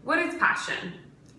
What is passion?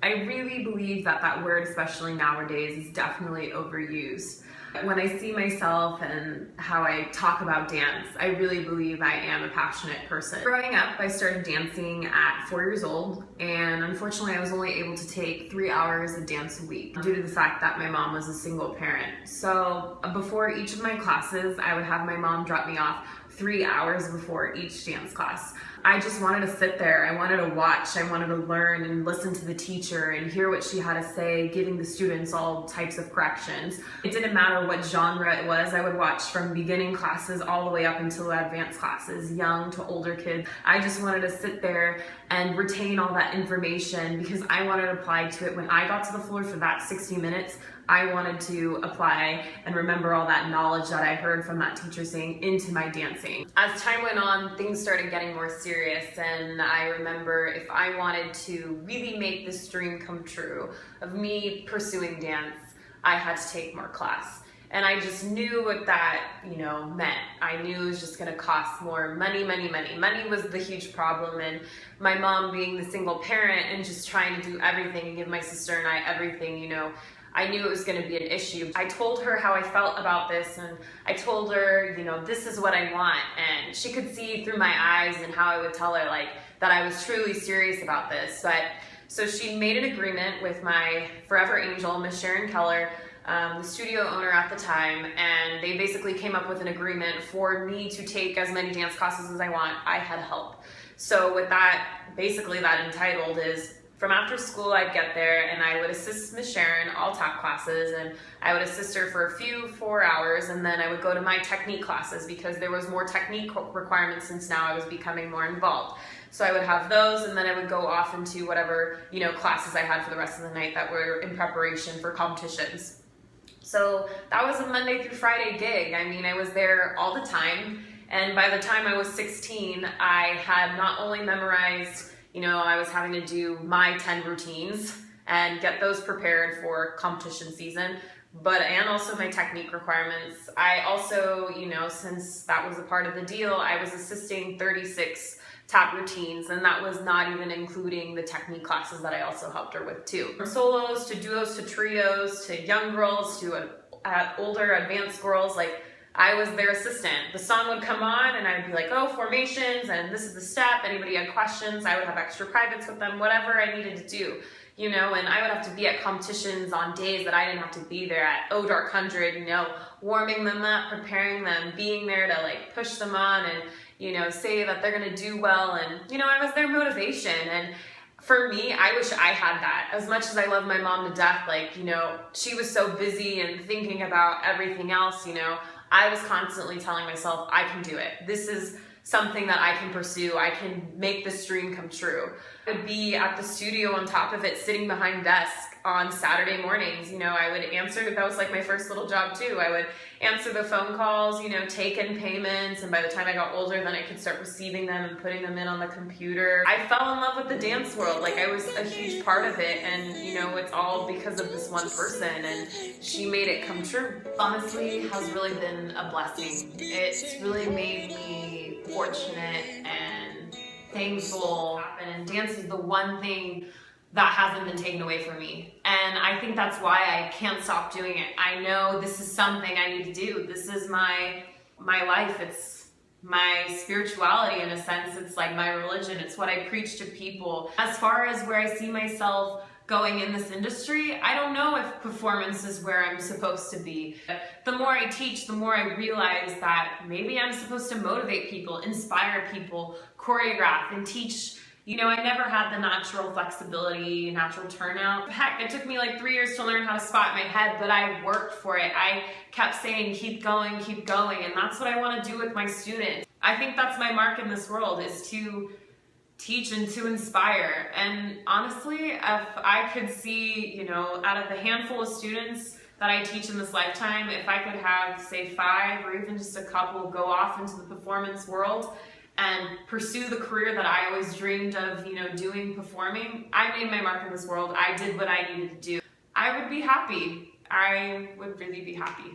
I really believe that that word, especially nowadays, is definitely overused. When I see myself and how I talk about dance, I really believe I am a passionate person. Growing up, I started dancing at 4 years old, and unfortunately I was only able to take 3 hours of dance a week due to the fact that my mom was a single parent. So before each of my classes, I would have my mom drop me off 3 hours before each dance class. I just wanted to sit there, I wanted to watch, I wanted to learn and listen to the teacher and hear what she had to say, giving the students all types of corrections. It didn't matter what genre it was, I would watch from beginning classes all the way up until advanced classes, young to older kids. I just wanted to sit there and retain all that information because I wanted to apply to it. When I got to the floor for that 60 minutes, I wanted to apply and remember all that knowledge that I heard from that teacher saying into my dancing. As time went on, things started getting more serious, and I remember if I wanted to really make this dream come true of me pursuing dance, I had to take more class. And I just knew what that, meant. I knew it was just gonna cost more money. Money was the huge problem, and my mom being the single parent and just trying to do everything and give my sister and I everything, I knew it was going to be an issue. I told her how I felt about this, and I told her, this is what I want, and she could see through my eyes and how I would tell her that I was truly serious about this. So she made an agreement with my forever angel, Miss Sharon Keller, the studio owner at the time, and they basically came up with an agreement for me to take as many dance classes as I want. I had help. So with that, basically that entitled is, from after school, I'd get there and I would assist Miss Sharon, all tap classes, and I would assist her for a few 4 hours, and then I would go to my technique classes because there was more technique requirements since now I was becoming more involved. So I would have those, and then I would go off into whatever, classes I had for the rest of the night that were in preparation for competitions. So that was a Monday through Friday gig. I mean, I was there all the time, and by the time I was 16, I had not only memorized, I was having to do my 10 routines and get those prepared for competition season, and also my technique requirements. I also, since that was a part of the deal, I was assisting 36 tap routines, and that was not even including the technique classes that I also helped her with too. From solos to duos to trios to young girls to older advanced girls, I was their assistant. The song would come on and I'd be like, oh, formations, and this is the step. Anybody had questions, I would have extra privates with them, whatever I needed to do, and I would have to be at competitions on days that I didn't have to be there at Dark 100, warming them up, preparing them, being there to push them on and, say that they're gonna do well, and, I was their motivation. And for me, I wish I had that. As much as I love my mom to death, she was so busy and thinking about everything else, I was constantly telling myself, I can do it. This is something that I can pursue. I can make this dream come true. I would be at the studio on top of it, sitting behind desk on Saturday mornings. I would answer, that was my first little job too. I would answer the phone calls, take in payments, and by the time I got older, then I could start receiving them and putting them in on the computer. I fell in love with the dance world. I was a huge part of it, and it's all because of this one person, and she made it come true. Honestly, has really been a blessing. It's really made me fortunate and thankful, and dance is the one thing that hasn't been taken away from me, and I think that's why I can't stop doing it. I know this is something I need to do. This is my life. It's my spirituality in a sense. It's like my religion. It's what I preach to people. As far as where I see myself going in this industry, I don't know if performance is where I'm supposed to be. The more I teach, the more I realize that maybe I'm supposed to motivate people, inspire people, choreograph, and teach. I never had the natural flexibility, natural turnout. Heck, it took me 3 years to learn how to spot my head, but I worked for it. I kept saying, keep going, and that's what I want to do with my students. I think that's my mark in this world, is to teach and to inspire. And honestly, if I could see, out of the handful of students that I teach in this lifetime, if I could have, say, 5 or even just a couple go off into the performance world and pursue the career that I always dreamed of, doing, performing, I made my mark in this world. I did what I needed to do. I would be happy. I would really be happy.